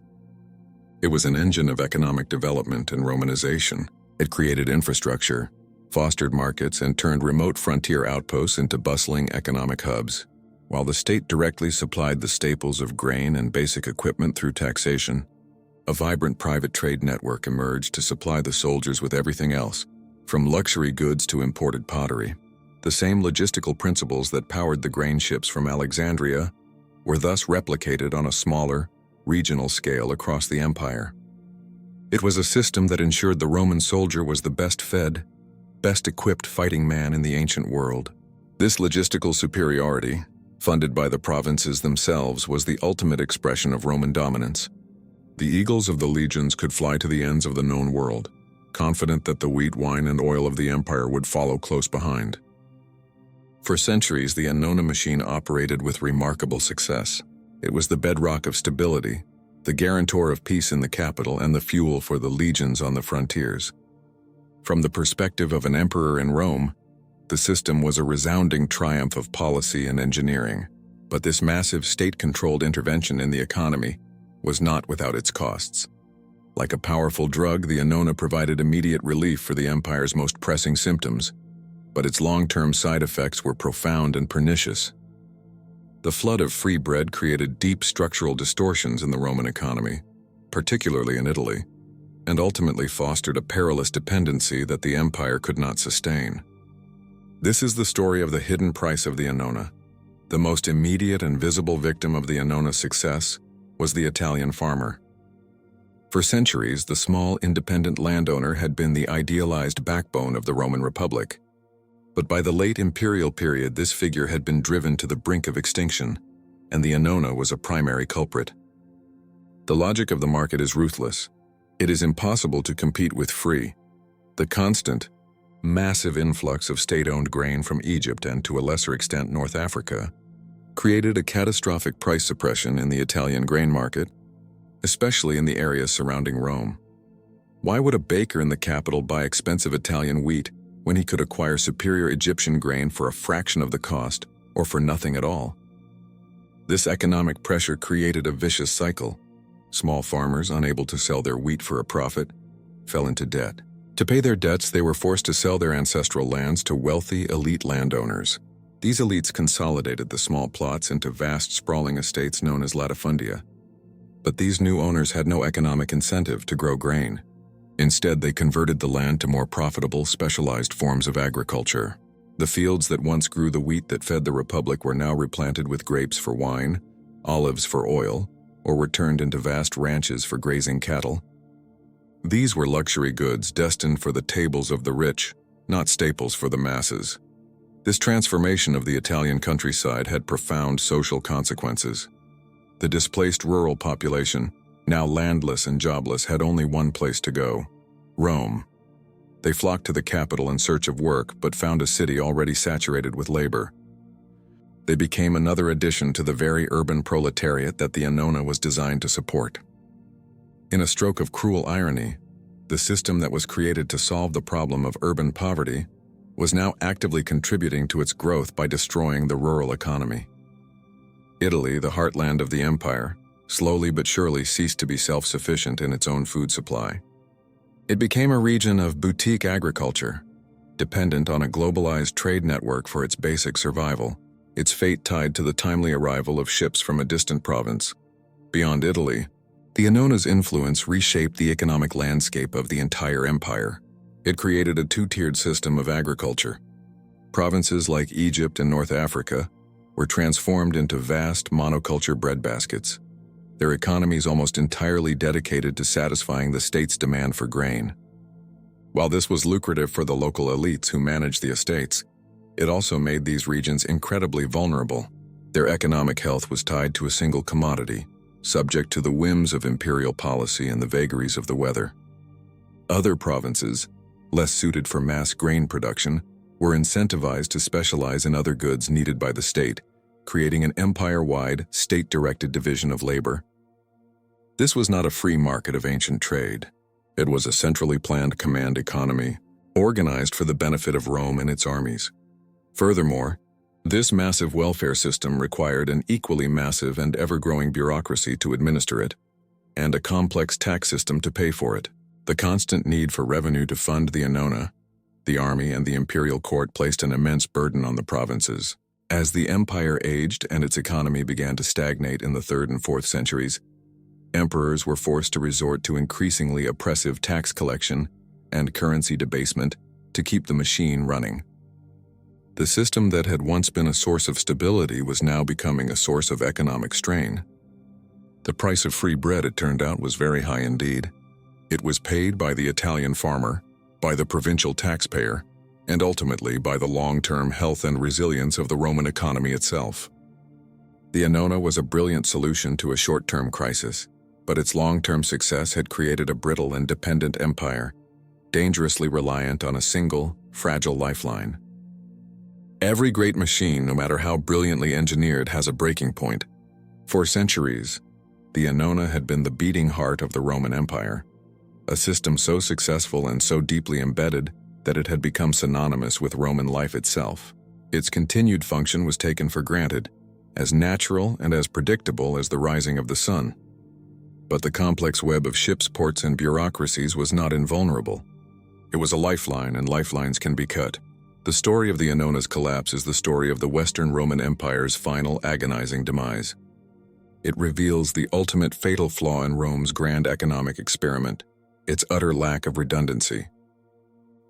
It was an engine of economic development and Romanization. It created infrastructure, fostered markets, and turned remote frontier outposts into bustling economic hubs. While the state directly supplied the staples of grain and basic equipment through taxation, a vibrant private trade network emerged to supply the soldiers with everything else, from luxury goods to imported pottery. The same logistical principles that powered the grain ships from Alexandria were thus replicated on a smaller, regional scale across the empire. It was a system that ensured the Roman soldier was the best-fed, best-equipped fighting man in the ancient world. This logistical superiority, funded by the provinces themselves, was the ultimate expression of Roman dominance. The eagles of the legions could fly to the ends of the known world, confident that the wheat, wine, and oil of the empire would follow close behind. For centuries, the Annona machine operated with remarkable success. It was the bedrock of stability, the guarantor of peace in the capital, and the fuel for the legions on the frontiers. From the perspective of an emperor in Rome, the system was a resounding triumph of policy and engineering. But this massive state-controlled intervention in the economy was not without its costs. Like a powerful drug, the Annona provided immediate relief for the empire's most pressing symptoms: but its long-term side effects were profound and pernicious. The flood of free bread created deep structural distortions in the Roman economy, particularly in Italy, and ultimately fostered a perilous dependency that the empire could not sustain. This is the story of the hidden price of the Annona. The most immediate and visible victim of the Annona's success was the Italian farmer. For centuries, the small, independent landowner had been the idealized backbone of the Roman Republic. But by the late Imperial period, this figure had been driven to the brink of extinction, and the Annona was a primary culprit. The logic of the market is ruthless. It is impossible to compete with free. The constant, massive influx of state-owned grain from Egypt and, to a lesser extent, North Africa, created a catastrophic price suppression in the Italian grain market, especially in the areas surrounding Rome. Why would a baker in the capital buy expensive Italian wheat when he could acquire superior Egyptian grain for a fraction of the cost or for nothing at all? This economic pressure created a vicious cycle. Small farmers, unable to sell their wheat for a profit, fell into debt. To pay their debts, they were forced to sell their ancestral lands to wealthy, elite landowners. These elites consolidated the small plots into vast, sprawling estates known as latifundia. But these new owners had no economic incentive to grow grain. Instead, they converted the land to more profitable, specialized forms of agriculture. The fields that once grew the wheat that fed the Republic were now replanted with grapes for wine, olives for oil, or were turned into vast ranches for grazing cattle. These were luxury goods destined for the tables of the rich, not staples for the masses. This transformation of the Italian countryside had profound social consequences. The displaced rural population, now landless and jobless, had only one place to go: Rome. They flocked to the capital in search of work, but found a city already saturated with labor. They became another addition to the very urban proletariat that the Annona was designed to support. In a stroke of cruel irony, the system that was created to solve the problem of urban poverty was now actively contributing to its growth by destroying the rural economy. Italy, the heartland of the empire, slowly but surely ceased to be self-sufficient in its own food supply. It became a region of boutique agriculture, dependent on a globalized trade network for its basic survival, its fate tied to the timely arrival of ships from a distant province. Beyond Italy, the Annona's influence reshaped the economic landscape of the entire empire. It created a two-tiered system of agriculture. Provinces like Egypt and North Africa were transformed into vast monoculture breadbaskets, their economies almost entirely dedicated to satisfying the state's demand for grain. While this was lucrative for the local elites who managed the estates, it also made these regions incredibly vulnerable. Their economic health was tied to a single commodity, subject to the whims of imperial policy and the vagaries of the weather. Other provinces, less suited for mass grain production, were incentivized to specialize in other goods needed by the state, creating an empire-wide, state-directed division of labor. This was not a free market of ancient trade. It was a centrally planned command economy, organized for the benefit of Rome and its armies. Furthermore, this massive welfare system required an equally massive and ever-growing bureaucracy to administer it, and a complex tax system to pay for it. The constant need for revenue to fund the Annona, the army, and the imperial court placed an immense burden on the provinces. As the empire aged and its economy began to stagnate in the 3rd and 4th centuries, emperors were forced to resort to increasingly oppressive tax collection and currency debasement to keep the machine running. The system that had once been a source of stability was now becoming a source of economic strain. The price of free bread, it turned out, was very high indeed. It was paid by the Italian farmer, by the provincial taxpayer, and ultimately by the long-term health and resilience of the Roman economy itself. The Annona was a brilliant solution to a short-term crisis, but its long-term success had created a brittle and dependent empire, dangerously reliant on a single, fragile lifeline. Every great machine, no matter how brilliantly engineered, has a breaking point. For centuries, the Annona had been the beating heart of the Roman Empire, a system so successful and so deeply embedded that it had become synonymous with Roman life itself. Its continued function was taken for granted, as natural and as predictable as the rising of the sun. But the complex web of ships, ports, and bureaucracies was not invulnerable. It was a lifeline, and lifelines can be cut. The story of the Annona's collapse is the story of the Western Roman Empire's final agonizing demise. It reveals the ultimate fatal flaw in Rome's grand economic experiment, its utter lack of redundancy.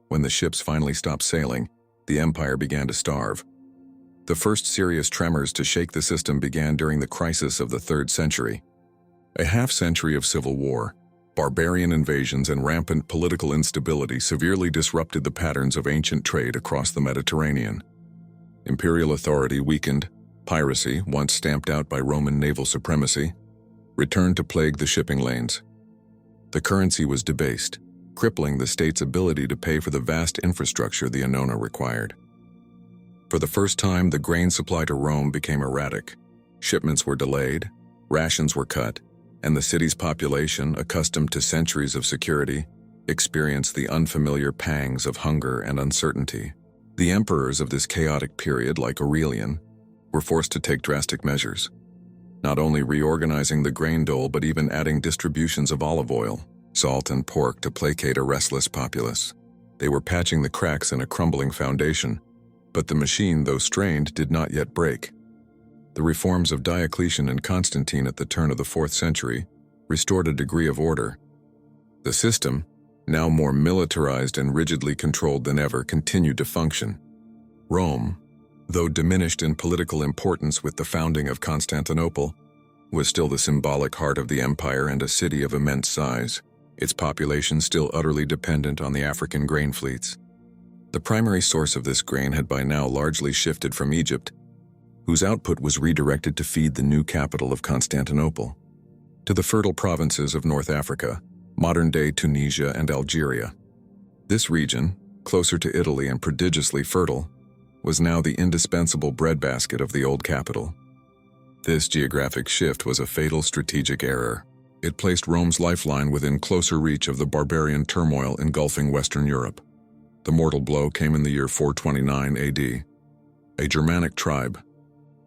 When the ships finally stopped sailing, the empire began to starve. The first serious tremors to shake the system began during the crisis of the 3rd century. A half-century of civil war, barbarian invasions, and rampant political instability severely disrupted the patterns of ancient trade across the Mediterranean. Imperial authority weakened, piracy, once stamped out by Roman naval supremacy, returned to plague the shipping lanes. The currency was debased, crippling the state's ability to pay for the vast infrastructure the Annona required. For the first time, the grain supply to Rome became erratic. Shipments were delayed, rations were cut, and the city's population, accustomed to centuries of security, experienced the unfamiliar pangs of hunger and uncertainty. The emperors of this chaotic period, like Aurelian, were forced to take drastic measures, not only reorganizing the grain dole but even adding distributions of olive oil, salt, and pork to placate a restless populace. They were patching the cracks in a crumbling foundation, but the machine, though strained, did not yet break. The reforms of Diocletian and Constantine at the turn of the 4th century restored a degree of order. The system, now more militarized and rigidly controlled than ever, continued to function. Rome, though diminished in political importance with the founding of Constantinople, was still the symbolic heart of the empire and a city of immense size, its population still utterly dependent on the African grain fleets. The primary source of this grain had by now largely shifted from Egypt, whose output was redirected to feed the new capital of Constantinople, to the fertile provinces of North Africa, modern-day Tunisia and Algeria. This region, closer to Italy and prodigiously fertile, was now the indispensable breadbasket of the old capital. This geographic shift was a fatal strategic error. It placed Rome's lifeline within closer reach of the barbarian turmoil engulfing Western Europe. The mortal blow came in the year 429 AD. A Germanic tribe,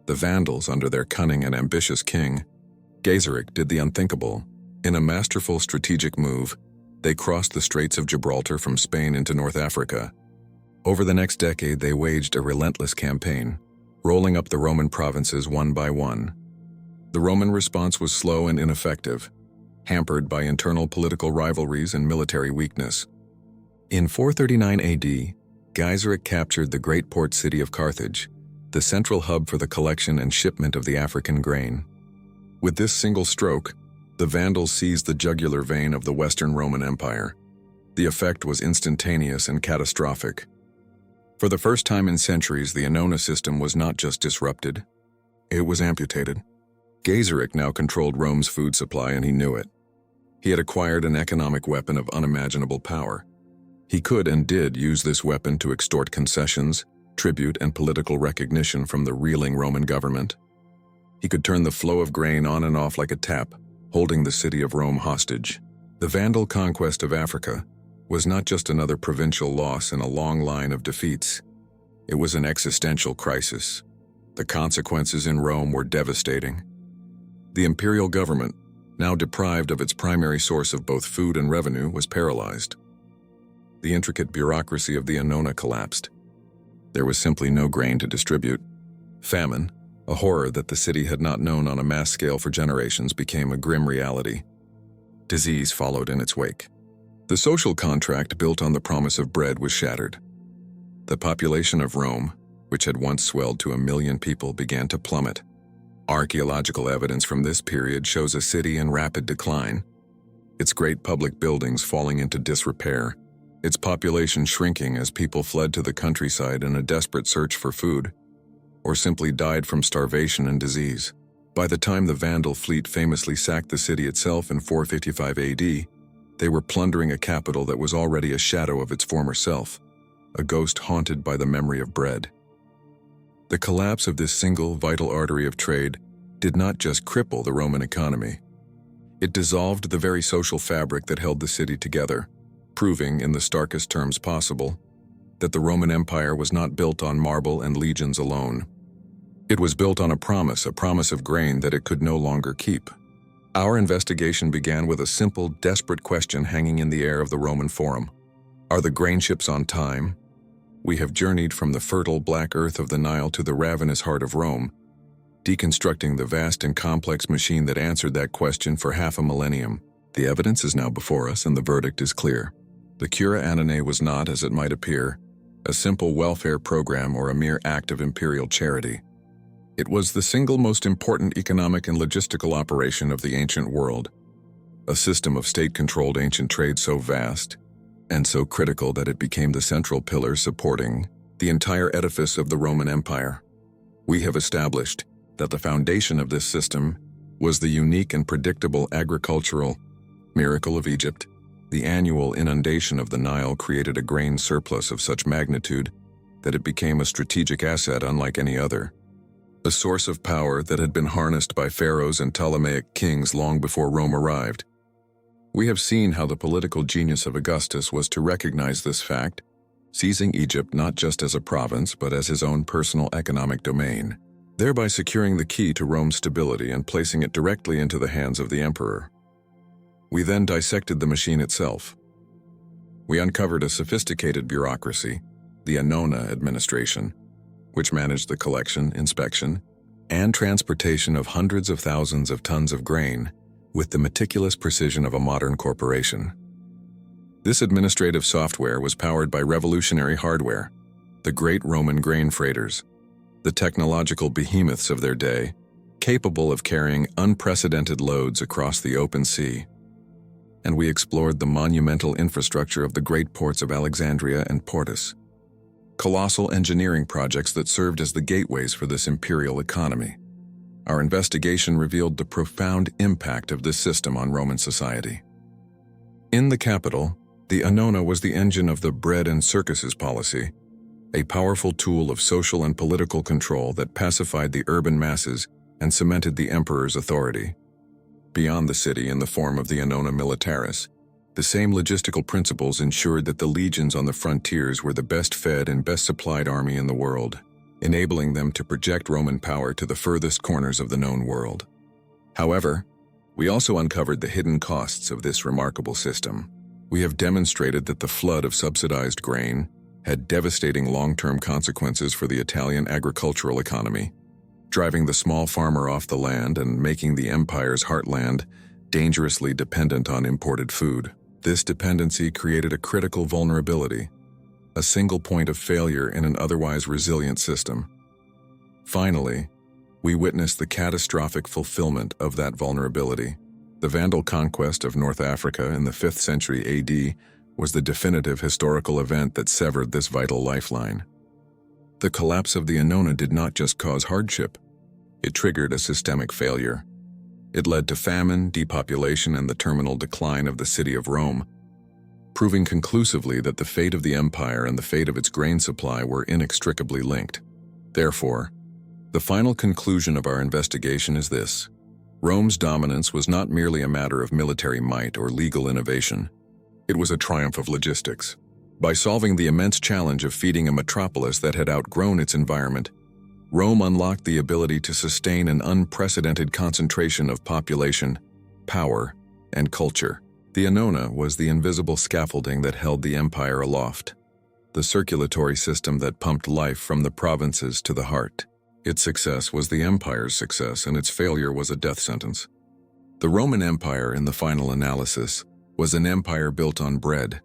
the Vandals, under their cunning and ambitious king, Gaiseric, did the unthinkable. In a masterful strategic move, they crossed the Straits of Gibraltar from Spain into North Africa. Over the next decade, they waged a relentless campaign, rolling up the Roman provinces one by one. The Roman response was slow and ineffective, hampered by internal political rivalries and military weakness. In 439 AD, Gaiseric captured the great port city of Carthage, the central hub for the collection and shipment of the African grain. With this single stroke, the Vandals seized the jugular vein of the Western Roman Empire. The effect was instantaneous and catastrophic. For the first time in centuries, the Annona system was not just disrupted, it was amputated. Gaiseric now controlled Rome's food supply, and he knew it. He had acquired an economic weapon of unimaginable power. He could and did use this weapon to extort concessions, tribute, and political recognition from the reeling Roman government. He could turn the flow of grain on and off like a tap, holding the city of Rome hostage. The Vandal conquest of Africa was not just another provincial loss in a long line of defeats. It was an existential crisis. The consequences in Rome were devastating. The imperial government, now deprived of its primary source of both food and revenue, was paralyzed. The intricate bureaucracy of the Annona collapsed. There was simply no grain to distribute. Famine, a horror that the city had not known on a mass scale for generations, became a grim reality. Disease followed in its wake. The social contract built on the promise of bread was shattered. The population of Rome, which had once swelled to 1 million people, began to plummet. Archaeological evidence from this period shows a city in rapid decline, its great public buildings falling into disrepair, its population shrinking as people fled to the countryside in a desperate search for food, or simply died from starvation and disease. By the time the Vandal fleet famously sacked the city itself in 455 AD, they were plundering a capital that was already a shadow of its former self, a ghost haunted by the memory of bread. The collapse of this single vital artery of trade did not just cripple the Roman economy. It dissolved the very social fabric that held the city together, proving, in the starkest terms possible, that the Roman Empire was not built on marble and legions alone. It was built on a promise of grain that it could no longer keep. Our investigation began with a simple, desperate question hanging in the air of the Roman Forum. Are the grain ships on time? We have journeyed from the fertile black earth of the Nile to the ravenous heart of Rome, deconstructing the vast and complex machine that answered that question for half a millennium. The evidence is now before us, and the verdict is clear. The Cura Annonae was not, as it might appear, a simple welfare program or a mere act of imperial charity. It was the single most important economic and logistical operation of the ancient world, a system of state-controlled ancient trade so vast and so critical that it became the central pillar supporting the entire edifice of the Roman Empire. We have established that the foundation of this system was the unique and predictable agricultural miracle of Egypt. The annual inundation of the Nile created a grain surplus of such magnitude that it became a strategic asset unlike any other, a source of power that had been harnessed by pharaohs and Ptolemaic kings long before Rome arrived. We have seen how the political genius of Augustus was to recognize this fact, seizing Egypt not just as a province but as his own personal economic domain, thereby securing the key to Rome's stability and placing it directly into the hands of the emperor. We then dissected the machine itself. We uncovered a sophisticated bureaucracy, the Annona administration, which managed the collection, inspection, and transportation of hundreds of thousands of tons of grain with the meticulous precision of a modern corporation. This administrative software was powered by revolutionary hardware, the great Roman grain freighters, the technological behemoths of their day, capable of carrying unprecedented loads across the open sea. And we explored the monumental infrastructure of the great ports of Alexandria and Portus, colossal engineering projects that served as the gateways for this imperial economy. Our investigation revealed the profound impact of this system on Roman society. In the capital, the Annona was the engine of the bread and circuses policy, a powerful tool of social and political control that pacified the urban masses and cemented the emperor's authority. Beyond the city, in the form of the Annona Militaris, the same logistical principles ensured that the legions on the frontiers were the best fed and best supplied army in the world, enabling them to project Roman power to the furthest corners of the known world. However, we also uncovered the hidden costs of this remarkable system. We have demonstrated that the flood of subsidized grain had devastating long-term consequences for the Italian agricultural economy, driving the small farmer off the land and making the empire's heartland dangerously dependent on imported food. This dependency created a critical vulnerability, a single point of failure in an otherwise resilient system. Finally, we witnessed the catastrophic fulfillment of that vulnerability. The Vandal conquest of North Africa in the 5th century AD was the definitive historical event that severed this vital lifeline. The collapse of the Annona did not just cause hardship, it triggered a systemic failure. It led to famine, depopulation, and the terminal decline of the city of Rome, proving conclusively that the fate of the empire and the fate of its grain supply were inextricably linked. Therefore, the final conclusion of our investigation is this: Rome's dominance was not merely a matter of military might or legal innovation. It was a triumph of logistics. By solving the immense challenge of feeding a metropolis that had outgrown its environment, Rome unlocked the ability to sustain an unprecedented concentration of population, power, and culture. The Annona was the invisible scaffolding that held the empire aloft, the circulatory system that pumped life from the provinces to the heart. Its success was the empire's success, and its failure was a death sentence. The Roman Empire, in the final analysis, was an empire built on bread.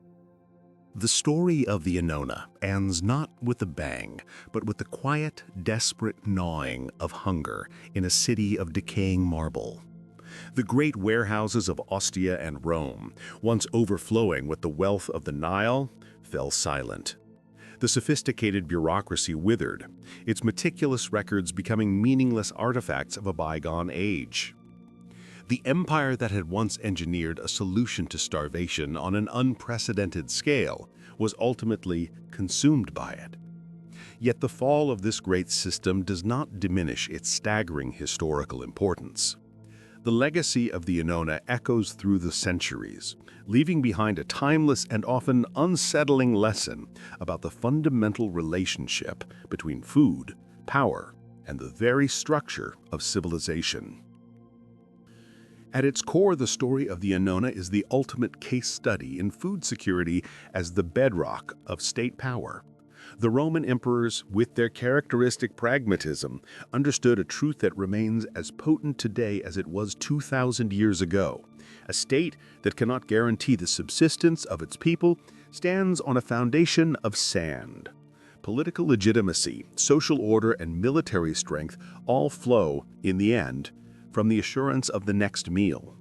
The story of the Annona ends not with a bang, but with the quiet, desperate gnawing of hunger in a city of decaying marble. The great warehouses of Ostia and Rome, once overflowing with the wealth of the Nile, fell silent. The sophisticated bureaucracy withered, its meticulous records becoming meaningless artifacts of a bygone age. The empire that had once engineered a solution to starvation on an unprecedented scale was ultimately consumed by it. Yet the fall of this great system does not diminish its staggering historical importance. The legacy of the Annona echoes through the centuries, leaving behind a timeless and often unsettling lesson about the fundamental relationship between food, power, and the very structure of civilization. At its core, the story of the Annona is the ultimate case study in food security as the bedrock of state power. The Roman emperors, with their characteristic pragmatism, understood a truth that remains as potent today as it was 2,000 years ago. A state that cannot guarantee the subsistence of its people stands on a foundation of sand. Political legitimacy, social order, and military strength all flow, in the end, from the assurance of the next meal.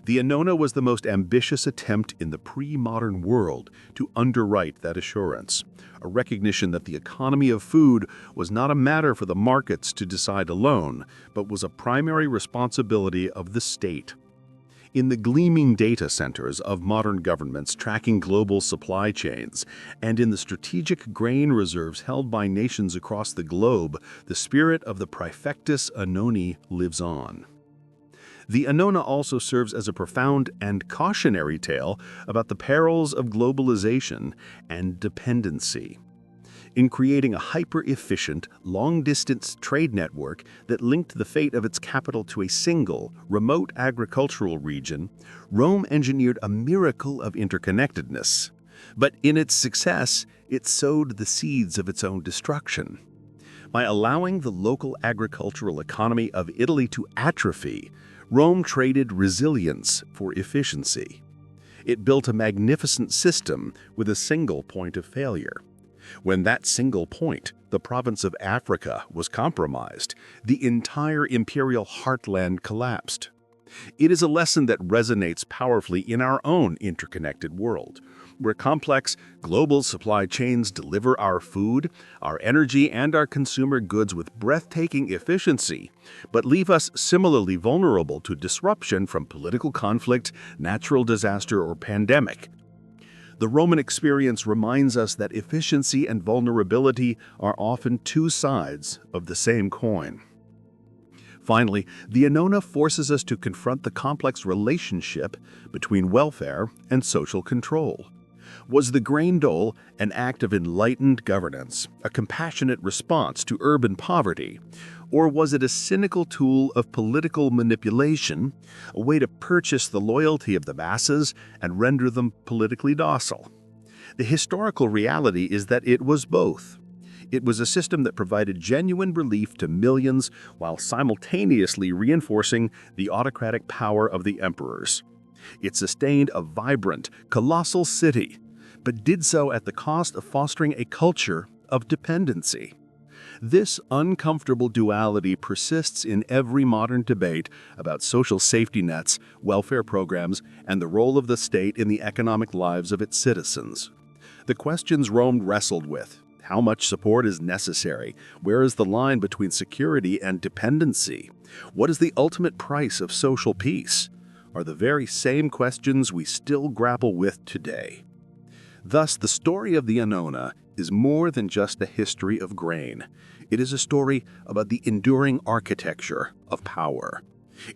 The Annona was the most ambitious attempt in the pre-modern world to underwrite that assurance, a recognition that the economy of food was not a matter for the markets to decide alone, but was a primary responsibility of the state. In the gleaming data centers of modern governments tracking global supply chains, and in the strategic grain reserves held by nations across the globe, the spirit of the Praefectus Annoni lives on. The Annona also serves as a profound and cautionary tale about the perils of globalization and dependency. In creating a hyper-efficient, long-distance trade network that linked the fate of its capital to a single, remote agricultural region, Rome engineered a miracle of interconnectedness. But in its success, it sowed the seeds of its own destruction. By allowing the local agricultural economy of Italy to atrophy, Rome traded resilience for efficiency. It built a magnificent system with a single point of failure. When that single point, the province of Africa, was compromised, the entire imperial heartland collapsed. It is a lesson that resonates powerfully in our own interconnected world, where complex global supply chains deliver our food, our energy, and our consumer goods with breathtaking efficiency, but leave us similarly vulnerable to disruption from political conflict, natural disaster, or pandemic. The Roman experience reminds us that efficiency and vulnerability are often two sides of the same coin. Finally, the Annona forces us to confront the complex relationship between welfare and social control. Was the grain dole an act of enlightened governance, a compassionate response to urban poverty, or was it a cynical tool of political manipulation, a way to purchase the loyalty of the masses and render them politically docile? The historical reality is that it was both. It was a system that provided genuine relief to millions while simultaneously reinforcing the autocratic power of the emperors. It sustained a vibrant, colossal city, but did so at the cost of fostering a culture of dependency. This uncomfortable duality persists in every modern debate about social safety nets, welfare programs, and the role of the state in the economic lives of its citizens. The questions Rome wrestled with: how much support is necessary? Where is the line between security and dependency? What is the ultimate price of social peace? Are the very same questions we still grapple with today. Thus, the story of the Annona is more than just a history of grain. It is a story about the enduring architecture of power.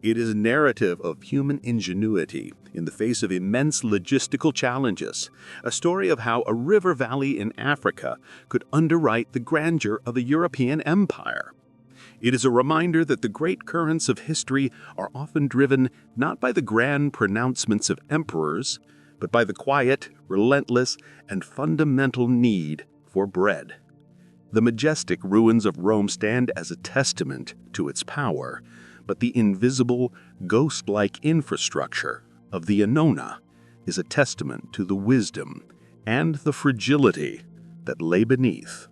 It is a narrative of human ingenuity in the face of immense logistical challenges, a story of how a river valley in Africa could underwrite the grandeur of the European empire. It is a reminder that the great currents of history are often driven not by the grand pronouncements of emperors, but by the quiet, relentless, and fundamental need for bread. The majestic ruins of Rome stand as a testament to its power, but the invisible, ghost-like infrastructure of the Annona is a testament to the wisdom and the fragility that lay beneath.